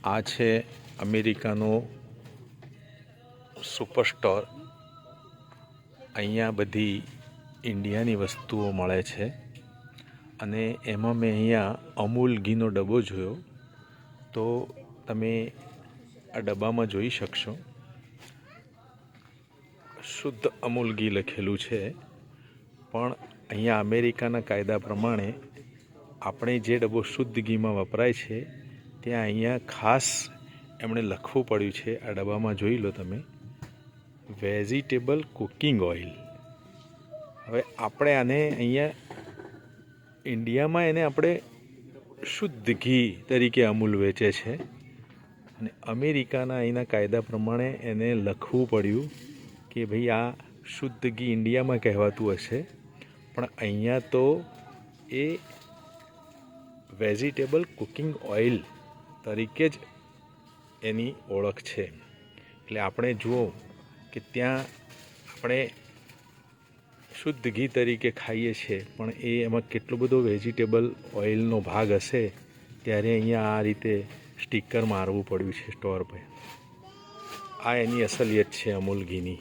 આ છે અમેરિકાનો super store. અહીંયા બધી ઇન્ડિયાની વસ્તુઓ મળે છે અને એમાં મેં અહીંયા અમૂલ ઘીનો ડબ્બો જોયો. તો તમે આ ડબ્બામાં જોઈ શકશો શુદ્ધ અમૂલ ઘી લખેલું છે. પણ અહીંયા અમેરિકાના કાયદા પ્રમાણે આપણે જે ડબ્બો શુદ્ધ ઘીમાં વપરાય છે ત્યાં અહીંયા ખાસ એમણે લખવું પડ્યું છે. આ ડબ્બામાં જોઈ લો તમે, વેજીટેબલ કુકિંગ ઓઇલ. હવે આપણે આને અહીંયા ઇન્ડિયામાં એને આપણે શુદ્ધ ઘી તરીકે અમૂલ વેચે છે અને અમેરિકાના અહીંના કાયદા પ્રમાણે એને લખવું પડ્યું કે ભાઈ આ શુદ્ધ ઘી ઇન્ડિયામાં કહેવાતું હશે, પણ અહીંયા તો એ વેજીટેબલ કુકિંગ ઓઇલ તરીકે જ એની ઓળખ છે. એટલે આપણે જુઓ કે ત્યાં આપણે શુદ્ધ ઘી તરીકે ખાઈએ છીએ, પણ એમાં કેટલો બધો વેજીટેબલ ઓઇલનો ભાગ હશે, ત્યારે અહીંયા આ રીતે સ્ટીકર મારવું પડ્યું છે સ્ટોર પર. આ એની અસલિયત છે અમૂલ ઘીની.